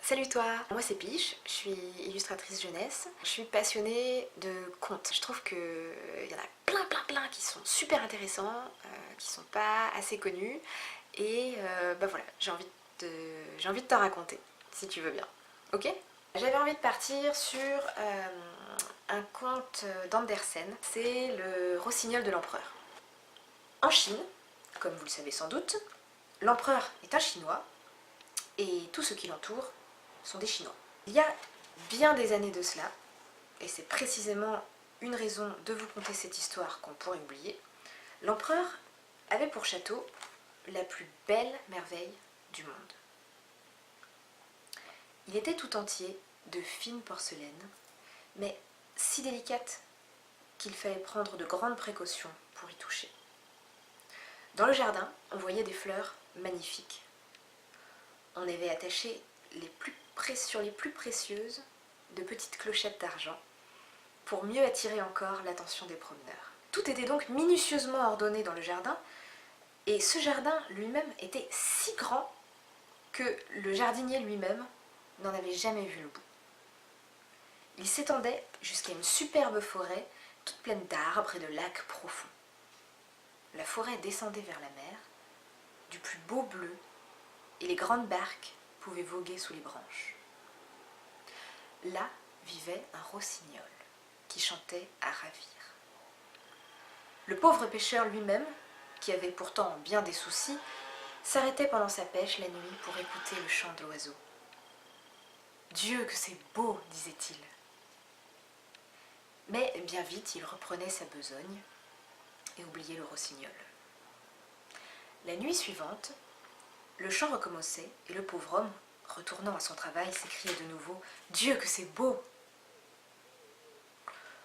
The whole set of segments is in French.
Salut toi, moi c'est Piche, je suis illustratrice jeunesse, je suis passionnée de contes. Je trouve qu'il y en a plein qui sont super intéressants, qui sont pas assez connus et bah voilà, j'ai envie de t'en raconter, si tu veux bien. Ok? J'avais envie de partir sur un conte d'Andersen, c'est le Rossignol de l'Empereur. En Chine, comme vous le savez sans doute, l'Empereur est un Chinois et tous ceux qui l'entourent sont des Chinois. Il y a bien des années de cela, et c'est précisément une raison de vous conter cette histoire qu'on pourrait oublier, l'empereur avait pour château la plus belle merveille du monde. Il était tout entier de fine porcelaine, mais si délicate qu'il fallait prendre de grandes précautions pour y toucher. Dans le jardin, on voyait des fleurs magnifiques. On avait attaché sur les plus précieuses de petites clochettes d'argent pour mieux attirer encore l'attention des promeneurs. Tout était donc minutieusement ordonné dans le jardin et ce jardin lui-même était si grand que le jardinier lui-même n'en avait jamais vu le bout. Il s'étendait jusqu'à une superbe forêt toute pleine d'arbres et de lacs profonds. La forêt descendait vers la mer, du plus beau bleu, et les grandes barques pouvaient voguer sous les branches. Là vivait un rossignol qui chantait à ravir. Le pauvre pêcheur lui-même, qui avait pourtant bien des soucis, s'arrêtait pendant sa pêche la nuit pour écouter le chant de l'oiseau. « Dieu, que c'est beau !» disait-il. Mais bien vite, il reprenait sa besogne et oubliait le rossignol. La nuit suivante, le chant recommençait et le pauvre homme, retournant à son travail, s'écriait de nouveau « Dieu, que c'est beau !»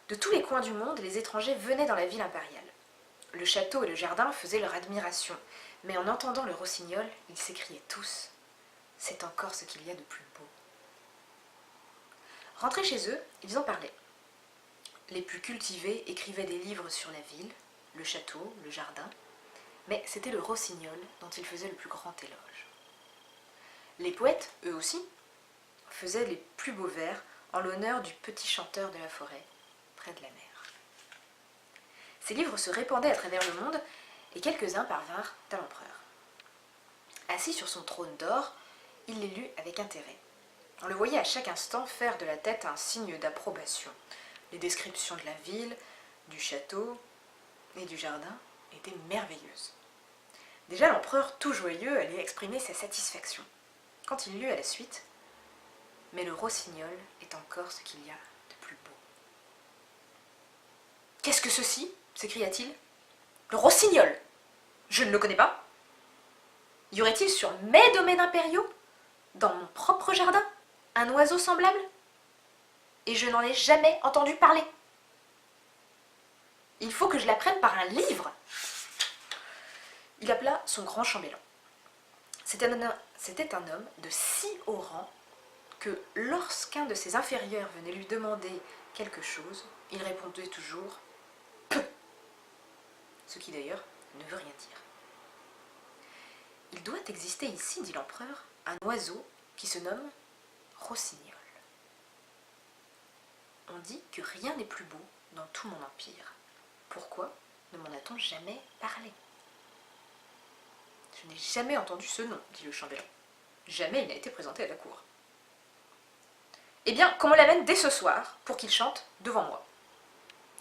De tous les coins du monde, les étrangers venaient dans la ville impériale. Le château et le jardin faisaient leur admiration, mais en entendant le rossignol, ils s'écriaient tous « C'est encore ce qu'il y a de plus beau !» Rentrés chez eux, ils en parlaient. Les plus cultivés écrivaient des livres sur la ville, le château, le jardin, mais c'était le rossignol dont ils faisaient le plus grand éloge. Les poètes, eux aussi, faisaient les plus beaux vers en l'honneur du petit chanteur de la forêt, près de la mer. Ces livres se répandaient à travers le monde et quelques-uns parvinrent à l'empereur. Assis sur son trône d'or, il les lut avec intérêt. On le voyait à chaque instant faire de la tête un signe d'approbation. Les descriptions de la ville, du château et du jardin étaient merveilleuses. Déjà, l'empereur, tout joyeux, allait exprimer sa satisfaction. Quand il lut à la suite, « Mais le rossignol est encore ce qu'il y a de plus beau. »« Qu'est-ce que ceci ?» s'écria-t-il. « Le rossignol! Je ne le connais pas. Y aurait-il sur mes domaines impériaux, dans mon propre jardin, un oiseau semblable? Et je n'en ai jamais entendu parler. Il faut que je l'apprenne par un livre. » Il appela son grand chambellan. C'était un homme de si haut rang que lorsqu'un de ses inférieurs venait lui demander quelque chose, il répondait toujours « Peu », ce qui d'ailleurs ne veut rien dire. « Il doit exister ici, dit l'empereur, un oiseau qui se nomme rossignol. On dit que rien n'est plus beau dans tout mon empire. Pourquoi ne m'en a-t-on jamais parlé ? » « Je n'ai jamais entendu ce nom, dit le chambellan. Jamais il n'a été présenté à la cour. »« Eh bien, qu'on me l'amène dès ce soir pour qu'il chante devant moi.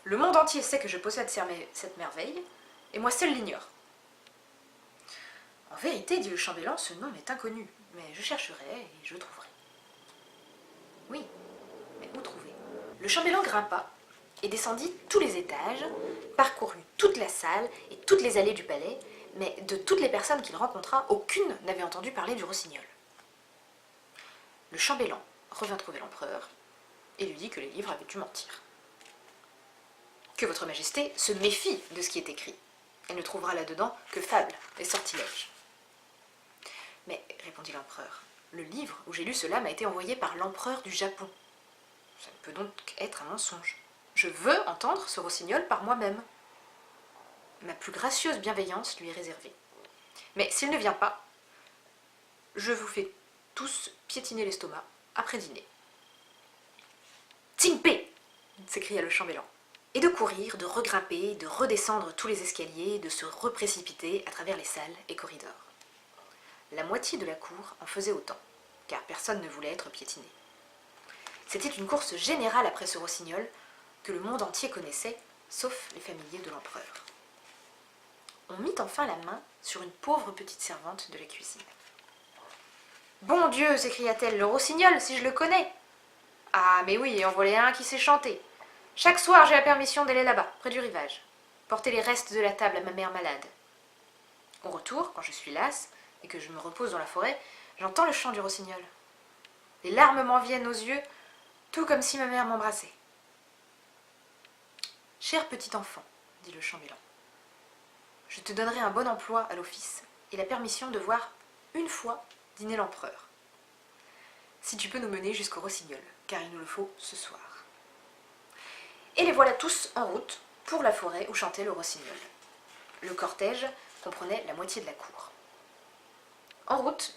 Le monde entier sait que je possède cette merveille, et moi seul l'ignore. »« En vérité, dit le chambellan, ce nom m'est inconnu, mais je chercherai et je trouverai. »« Oui, mais où trouver ?» Le chambellan grimpa et descendit tous les étages, parcourut toute la salle et toutes les allées du palais, mais de toutes les personnes qu'il rencontra, aucune n'avait entendu parler du rossignol. Le chambellan revint trouver l'empereur et lui dit que les livres avaient dû mentir. Que votre majesté se méfie de ce qui est écrit. Elle ne trouvera là-dedans que fables et sortilèges. Mais, répondit l'empereur, le livre où j'ai lu cela m'a été envoyé par l'empereur du Japon. Ça ne peut donc être un mensonge. Je veux entendre ce rossignol par moi-même. Ma plus gracieuse bienveillance lui est réservée. Mais s'il ne vient pas, je vous fais tous piétiner l'estomac après dîner. Tsimpé s'écria le chambellan. Et de courir, de regrimper, de redescendre tous les escaliers, de se reprécipiter à travers les salles et corridors. La moitié de la cour en faisait autant, car personne ne voulait être piétiné. C'était une course générale après ce rossignol que le monde entier connaissait, sauf les familiers de l'empereur. On mit enfin la main sur une pauvre petite servante de la cuisine. « Bon Dieu !» s'écria-t-elle, « le rossignol, si je le connais !»« Ah, mais oui, et en voilà un qui sait chanter. Chaque soir, j'ai la permission d'aller là-bas, près du rivage, porter les restes de la table à ma mère malade. Au retour, quand je suis lasse et que je me repose dans la forêt, j'entends le chant du rossignol. Les larmes m'en viennent aux yeux, tout comme si ma mère m'embrassait. « Cher petit enfant, dit le chambellan, je te donnerai un bon emploi à l'office et la permission de voir une fois dîner l'empereur. Si tu peux nous mener jusqu'au rossignol, car il nous le faut ce soir. » Et les voilà tous en route pour la forêt où chantait le rossignol. Le cortège comprenait la moitié de la cour. En route,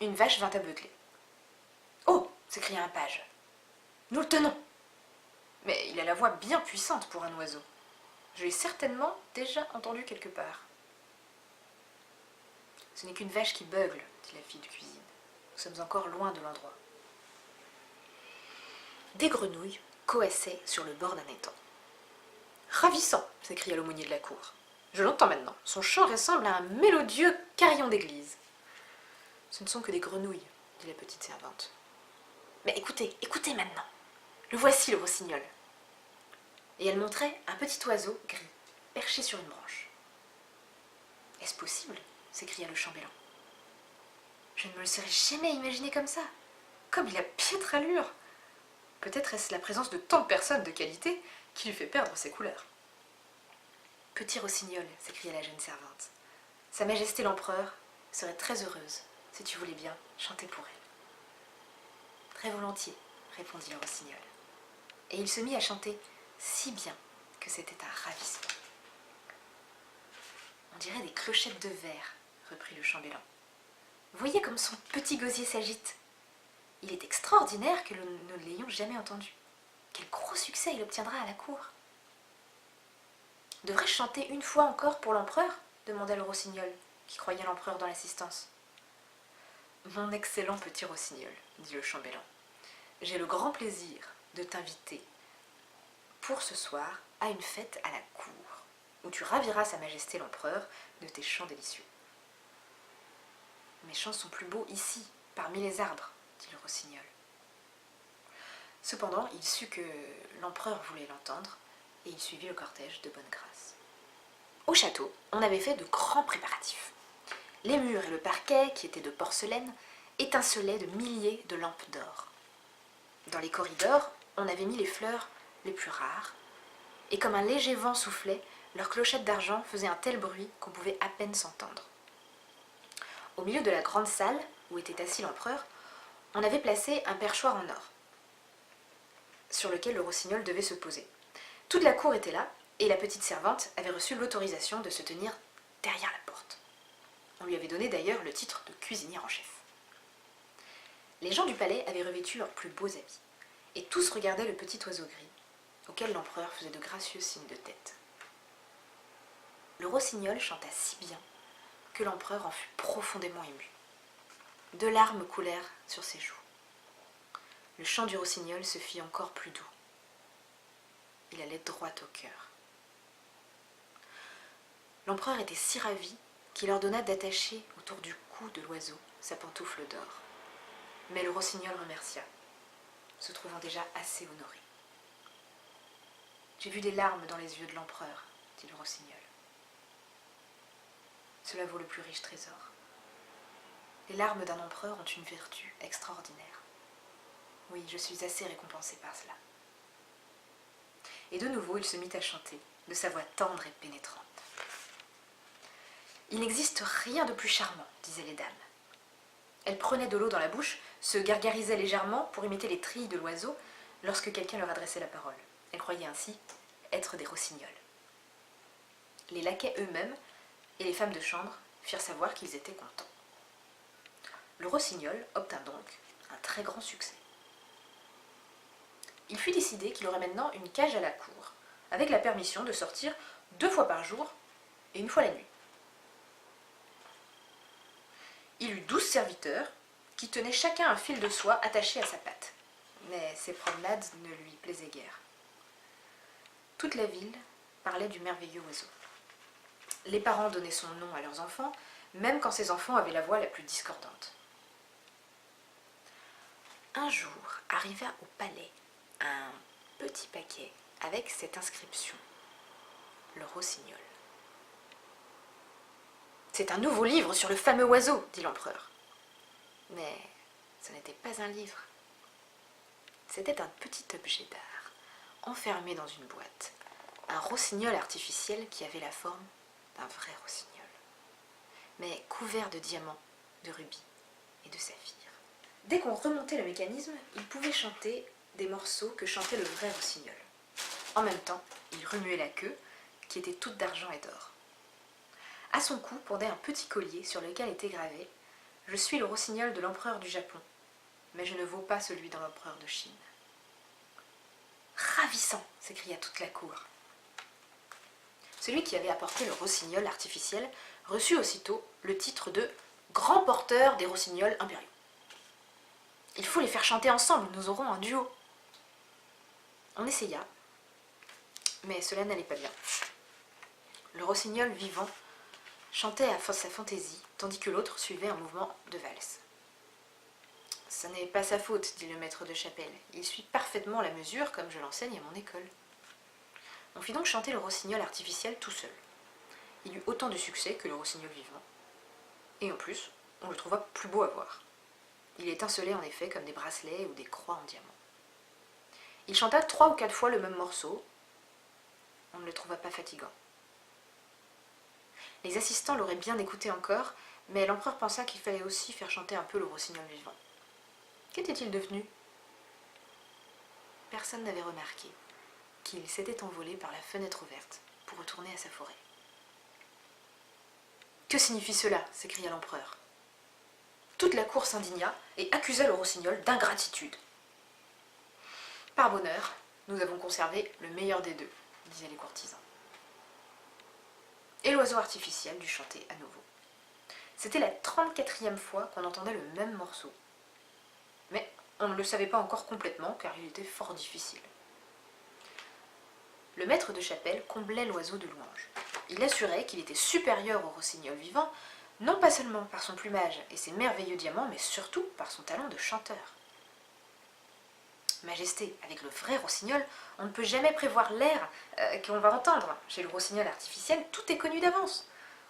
une vache vint à beugler. « Oh !» s'écria un page. « Nous le tenons !» Mais il a la voix bien puissante pour un oiseau. Je l'ai certainement déjà entendu quelque part. « Ce n'est qu'une vache qui beugle, dit la fille de cuisine. Nous sommes encore loin de l'endroit. » Des grenouilles coassaient sur le bord d'un étang. « Ravissant !» s'écria l'aumônier de la cour. « Je l'entends maintenant. Son chant ressemble à un mélodieux carillon d'église. »« Ce ne sont que des grenouilles, dit la petite servante. »« Mais écoutez, écoutez maintenant. Le voici, le rossignol. » Et elle montrait un petit oiseau gris, perché sur une branche. « Est-ce possible ?» s'écria le chambellan. « Je ne me le serais jamais imaginé comme ça. Comme il a piètre allure. Peut-être est-ce la présence de tant de personnes de qualité qui lui fait perdre ses couleurs. »« Petit rossignol, s'écria la jeune servante, Sa Majesté l'Empereur serait très heureuse, si tu voulais bien chanter pour elle. »« Très volontiers, répondit le rossignol. Et il se mit à chanter si bien que c'était un ravissement. On dirait des clochettes de verre, reprit le chambellan. Voyez comme son petit gosier s'agite. Il est extraordinaire que nous ne l'ayons jamais entendu. Quel gros succès il obtiendra à la cour. Devrais-je chanter une fois encore pour l'empereur demanda le rossignol, qui croyait l'empereur dans l'assistance. Mon excellent petit rossignol, dit le chambellan, j'ai le grand plaisir de t'inviter pour ce soir à une fête à la cour, où tu raviras Sa Majesté l'Empereur de tes chants délicieux. Mes chants sont plus beaux ici, parmi les arbres, dit le rossignol. Cependant, il sut que l'empereur voulait l'entendre, et il suivit le cortège de bonne grâce. Au château, on avait fait de grands préparatifs. Les murs et le parquet, qui étaient de porcelaine, étincelaient de milliers de lampes d'or. Dans les corridors, on avait mis les fleurs les plus rares, et comme un léger vent soufflait, leurs clochettes d'argent faisaient un tel bruit qu'on pouvait à peine s'entendre. Au milieu de la grande salle, où était assis l'empereur, on avait placé un perchoir en or, sur lequel le rossignol devait se poser. Toute la cour était là, et la petite servante avait reçu l'autorisation de se tenir derrière la porte. On lui avait donné d'ailleurs le titre de cuisinière en chef. Les gens du palais avaient revêtu leurs plus beaux habits, et tous regardaient le petit oiseau gris, auquel l'empereur faisait de gracieux signes de tête. Le rossignol chanta si bien que l'empereur en fut profondément ému. 2 larmes coulèrent sur ses joues. Le chant du rossignol se fit encore plus doux. Il allait droit au cœur. L'empereur était si ravi qu'il ordonna d'attacher autour du cou de l'oiseau sa pantoufle d'or. Mais le rossignol remercia, se trouvant déjà assez honoré. « J'ai vu des larmes dans les yeux de l'empereur, dit le rossignol. Cela vaut le plus riche trésor. Les larmes d'un empereur ont une vertu extraordinaire. Oui, je suis assez récompensé par cela. » Et de nouveau, il se mit à chanter, de sa voix tendre et pénétrante. « Il n'existe rien de plus charmant, disaient les dames. Elles prenaient de l'eau dans la bouche, se gargarisaient légèrement pour imiter les trilles de l'oiseau lorsque quelqu'un leur adressait la parole. Elles croyaient ainsi être des rossignols. Les laquais eux-mêmes et les femmes de chambre firent savoir qu'ils étaient contents. Le rossignol obtint donc un très grand succès. Il fut décidé qu'il aurait maintenant une cage à la cour, avec la permission de sortir 2 fois par jour et 1 fois la nuit. Il eut 12 serviteurs qui tenaient chacun un fil de soie attaché à sa patte. Mais ces promenades ne lui plaisaient guère. Toute la ville parlait du merveilleux oiseau. Les parents donnaient son nom à leurs enfants, même quand ces enfants avaient la voix la plus discordante. Un jour arriva au palais un petit paquet avec cette inscription: le rossignol. C'est un nouveau livre sur le fameux oiseau, dit l'empereur. Mais ce n'était pas un livre. C'était un petit objet d'art, enfermé dans une boîte, un rossignol artificiel qui avait la forme d'un vrai rossignol, mais couvert de diamants, de rubis et de saphirs. Dès qu'on remontait le mécanisme, il pouvait chanter des morceaux que chantait le vrai rossignol. En même temps, il remuait la queue, qui était toute d'argent et d'or. À son cou pendait un petit collier sur lequel était gravé: je suis le rossignol de l'empereur du Japon, mais je ne vaux pas celui de l'empereur de Chine. Ravissant, s'écria toute la cour. Celui qui avait apporté le rossignol artificiel reçut aussitôt le titre de grand porteur des rossignols impériaux. Il faut les faire chanter ensemble, nous aurons un duo. On essaya, mais cela n'allait pas bien. Le rossignol vivant chantait à sa fantaisie, tandis que l'autre suivait un mouvement de valse. « Ce n'est pas sa faute, dit le maître de chapelle. Il suit parfaitement la mesure, comme je l'enseigne à mon école. » On fit donc chanter le rossignol artificiel tout seul. Il eut autant de succès que le rossignol vivant. Et en plus, on le trouva plus beau à voir. Il étincelait en effet comme des bracelets ou des croix en diamant. Il chanta 3 ou 4 fois le même morceau. On ne le trouva pas fatigant. Les assistants l'auraient bien écouté encore, mais l'empereur pensa qu'il fallait aussi faire chanter un peu le rossignol vivant. Qu'était-il devenu? Personne n'avait remarqué qu'il s'était envolé par la fenêtre ouverte pour retourner à sa forêt. « Que signifie cela » s'écria l'empereur. Toute la cour s'indigna et accusa le rossignol d'ingratitude. « Par bonheur, nous avons conservé le meilleur des deux » disaient les courtisans. Et l'oiseau artificiel dut chanter à nouveau. C'était la 34e fois qu'on entendait le même morceau. Mais on ne le savait pas encore complètement car il était fort difficile. Le maître de chapelle comblait l'oiseau de louanges. Il assurait qu'il était supérieur au rossignol vivant, non pas seulement par son plumage et ses merveilleux diamants, mais surtout par son talent de chanteur. Majesté, avec le vrai rossignol, on ne peut jamais prévoir l'air qu'on va entendre. Chez le rossignol artificiel, tout est connu d'avance.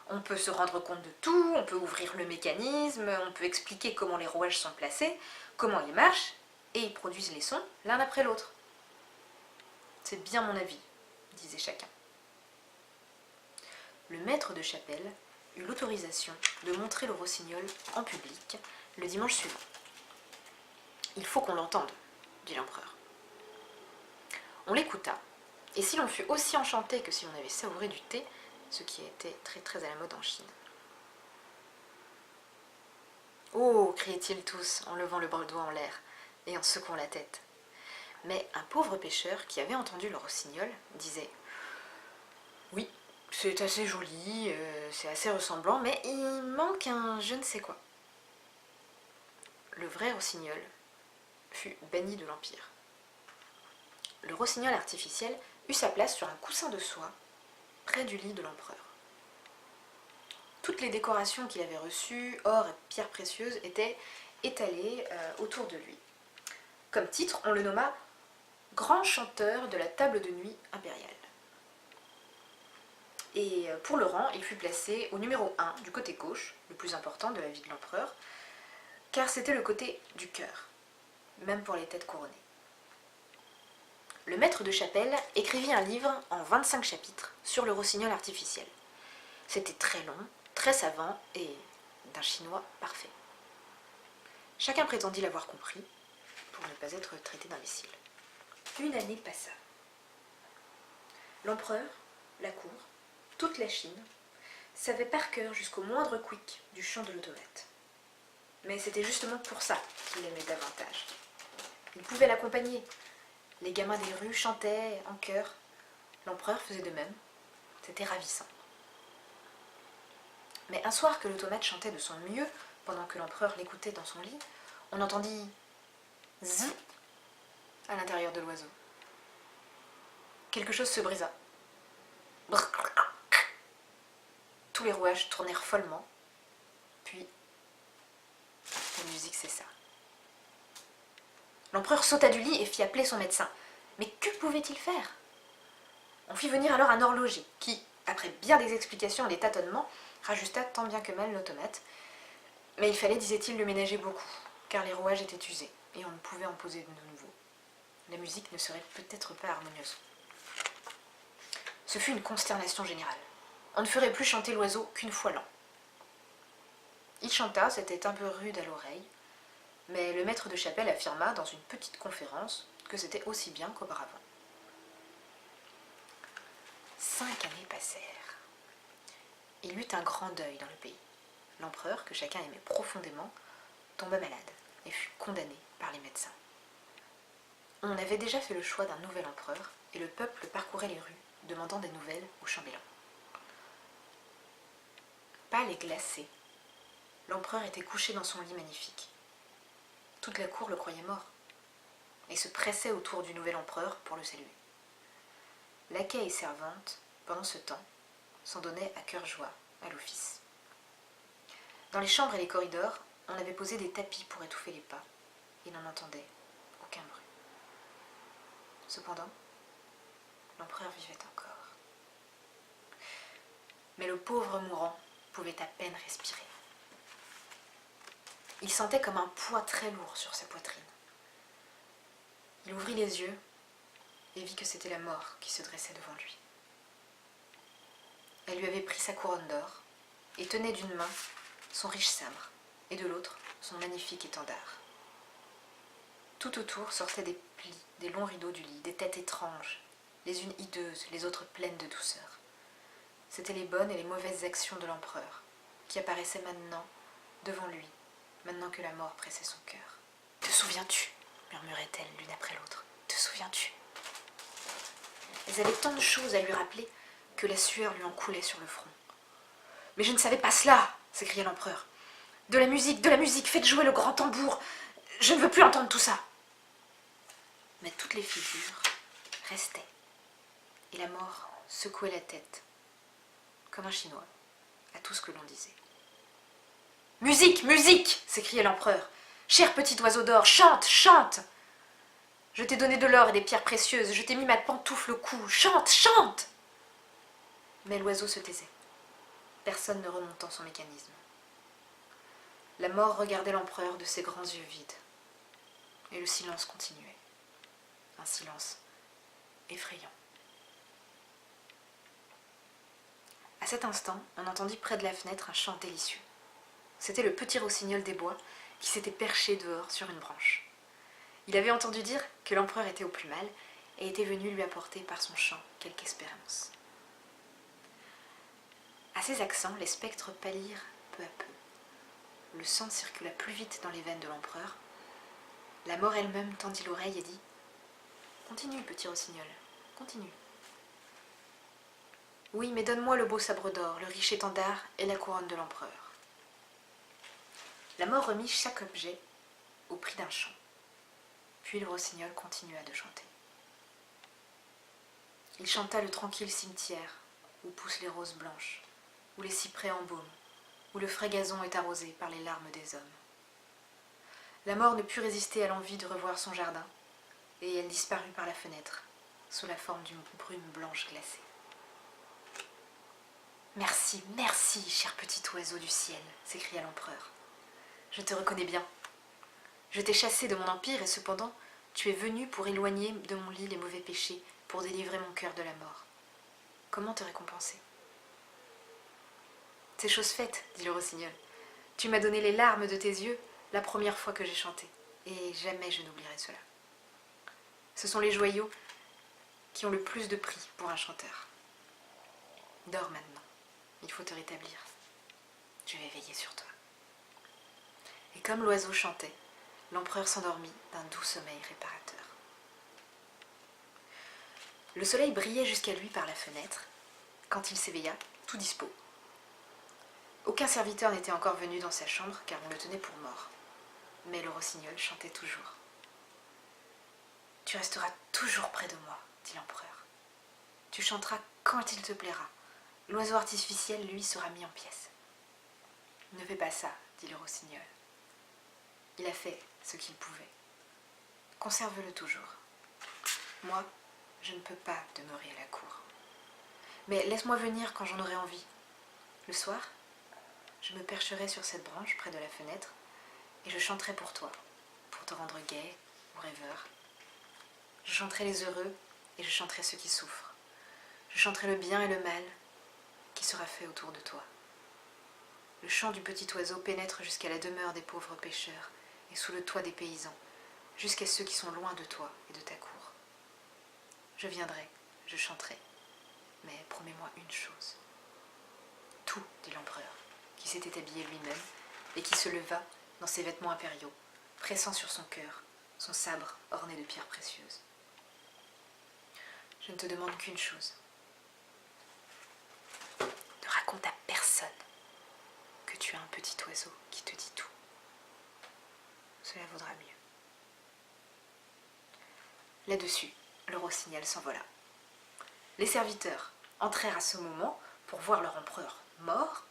On peut se rendre compte de tout, on peut ouvrir le mécanisme, on peut expliquer comment les rouages sont placés, comment ils marchent, et ils produisent les sons l'un après l'autre. C'est bien mon avis, disait chacun. Le maître de chapelle eut l'autorisation de montrer le rossignol en public le dimanche suivant. « Il faut qu'on l'entende », dit l'empereur. On l'écouta, et si l'on fut aussi enchanté que si l'on avait savouré du thé, ce qui était très très à la mode en Chine. « Oh » criaient-ils tous en levant le doigt en l'air et en secouant la tête. Mais un pauvre pêcheur qui avait entendu le rossignol disait « Oui, c'est assez joli, c'est assez ressemblant, mais il manque un je ne sais quoi. » Le vrai rossignol fut banni de l'Empire. Le rossignol artificiel eut sa place sur un coussin de soie près du lit de l'empereur. Toutes les décorations qu'il avait reçues, or et pierres précieuses, étaient étalées autour de lui. Comme titre, on le nomma « Grand chanteur de la table de nuit impériale ». Et pour le rang, il fut placé au numéro 1 du côté gauche, le plus important de la vie de l'empereur, car c'était le côté du cœur, même pour les têtes couronnées. Le maître de chapelle écrivit un livre en 25 chapitres sur le rossignol artificiel. C'était très long, très savant et d'un chinois parfait. Chacun prétendit l'avoir compris pour ne pas être traité d'imbécile. Une année passa. L'empereur, la cour, toute la Chine savait par cœur jusqu'au moindre quick du chant de l'automate. Mais c'était justement pour ça qu'il l'aimait davantage. Il pouvait l'accompagner. Les gamins des rues chantaient en chœur. L'empereur faisait de même. C'était ravissant. Mais un soir que l'automate chantait de son mieux, pendant que l'empereur l'écoutait dans son lit, on entendit zzz à l'intérieur de l'oiseau. Quelque chose se brisa. Brrr. Tous les rouages tournèrent follement, puis la musique cessa. L'empereur sauta du lit et fit appeler son médecin. Mais que pouvait-il faire? On fit venir alors un horloger qui, après bien des explications et des tâtonnements, rajusta tant bien que mal l'automate. Mais il fallait, disait-il, le ménager beaucoup, car les rouages étaient usés et on ne pouvait en poser de nouveaux. La musique ne serait peut-être pas harmonieuse. Ce fut une consternation générale. On ne ferait plus chanter l'oiseau qu'une fois l'an. Il chanta, c'était un peu rude à l'oreille, mais le maître de chapelle affirma dans une petite conférence que c'était aussi bien qu'auparavant. 5 années passèrent. Il y eut un grand deuil dans le pays. L'empereur, que chacun aimait profondément, tomba malade et fut condamné par les médecins. On avait déjà fait le choix d'un nouvel empereur et le peuple parcourait les rues, demandant des nouvelles au chambellan. Pâle et glacé, l'empereur était couché dans son lit magnifique. Toute la cour le croyait mort et se pressait autour du nouvel empereur pour le saluer. Laquais et servantes, pendant ce temps, s'en donnaient à cœur joie à l'office. Dans les chambres et les corridors, on avait posé des tapis pour étouffer les pas, et l'on n'entendait aucun bruit. Cependant, l'empereur vivait encore. Mais le pauvre mourant pouvait à peine respirer. Il sentait comme un poids très lourd sur sa poitrine. Il ouvrit les yeux et vit que c'était la mort qui se dressait devant lui. Elle lui avait pris sa couronne d'or et tenait d'une main son riche sabre et de l'autre son magnifique étendard. Tout autour sortaient des plis, des longs rideaux du lit, des têtes étranges, les unes hideuses, les autres pleines de douceur. C'étaient les bonnes et les mauvaises actions de l'empereur qui apparaissaient maintenant devant lui, maintenant que la mort pressait son cœur. « Te souviens-tu » murmurait-elle l'une après l'autre. « Te souviens-tu » Elles avaient tant de choses à lui rappeler que la sueur lui en coulait sur le front. « Mais je ne savais pas cela !» s'écria l'empereur. « De la musique, faites jouer le grand tambour. Je ne veux plus entendre tout ça. » Mais toutes les figures restaient, et la mort secouait la tête, comme un Chinois, à tout ce que l'on disait. « Musique, musique !» s'écriait l'empereur. « Cher petit oiseau d'or, chante, chante ! Je t'ai donné de l'or et des pierres précieuses, je t'ai mis ma pantoufle au cou, chante, chante !» Mais l'oiseau se taisait, personne ne remontant son mécanisme. La mort regardait l'empereur de ses grands yeux vides, et le silence continuait, un silence effrayant. À cet instant, on entendit près de la fenêtre un chant délicieux. C'était le petit rossignol des bois qui s'était perché dehors sur une branche. Il avait entendu dire que l'empereur était au plus mal et était venu lui apporter par son chant quelque espérance. À ces accents, les spectres pâlirent peu à peu. Le sang circula plus vite dans les veines de l'empereur. La mort elle-même tendit l'oreille et dit « Continue, petit rossignol, continue. »« Oui, mais donne-moi le beau sabre d'or, le riche étendard et la couronne de l'empereur. » La mort remit chaque objet au prix d'un chant. Puis le rossignol continua de chanter. Il chanta le tranquille cimetière où poussent les roses blanches, où les cyprès embaument, où le frais gazon est arrosé par les larmes des hommes. La mort ne put résister à l'envie de revoir son jardin, et elle disparut par la fenêtre, sous la forme d'une brume blanche glacée. « Merci, merci, cher petit oiseau du ciel !» s'écria l'empereur. « Je te reconnais bien. Je t'ai chassé de mon empire et cependant, tu es venu pour éloigner de mon lit les mauvais péchés, pour délivrer mon cœur de la mort. Comment te récompenser ?»« C'est chose faite, dit le rossignol. Tu m'as donné les larmes de tes yeux la première fois que j'ai chanté, et jamais je n'oublierai cela. Ce sont les joyaux qui ont le plus de prix pour un chanteur. Dors maintenant, il faut te rétablir. Je vais veiller sur toi. » Et comme l'oiseau chantait, l'empereur s'endormit d'un doux sommeil réparateur. Le soleil brillait jusqu'à lui par la fenêtre. Quand il s'éveilla, tout dispos. Aucun serviteur n'était encore venu dans sa chambre car on le tenait pour mort. Mais le rossignol chantait toujours. « Tu resteras toujours près de moi, dit l'empereur. Tu chanteras quand il te plaira. L'oiseau artificiel, lui, sera mis en pièces. » « Ne fais pas ça, dit le rossignol. Il a fait ce qu'il pouvait. Conserve-le toujours. Moi, je ne peux pas demeurer à la cour. Mais laisse-moi venir quand j'en aurai envie. Le soir, je me percherai sur cette branche près de la fenêtre et je chanterai pour toi, pour te rendre gai ou rêveur. Je chanterai les heureux et je chanterai ceux qui souffrent. Je chanterai le bien et le mal qui sera fait autour de toi. Le chant du petit oiseau pénètre jusqu'à la demeure des pauvres pêcheurs et sous le toit des paysans, jusqu'à ceux qui sont loin de toi et de ta cour. Je viendrai, je chanterai, mais promets-moi une chose. Tout, dit l'empereur, qui s'était habillé lui-même et qui se leva dans ses vêtements impériaux, pressant sur son cœur son sabre orné de pierres précieuses. Je ne te demande qu'une chose. Ne raconte à personne que tu as un petit oiseau qui te dit tout. Cela vaudra mieux. Là-dessus, le rossignol s'envola. Les serviteurs entrèrent à ce moment pour voir leur empereur mort,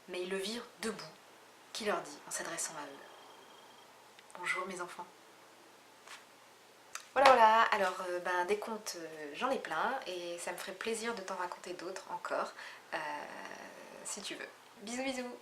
mais ils le virent debout, qui leur dit en s'adressant à eux. Bonjour mes enfants. Voilà, alors des contes, j'en ai plein et ça me ferait plaisir de t'en raconter d'autres encore, si tu veux. Bisous bisous.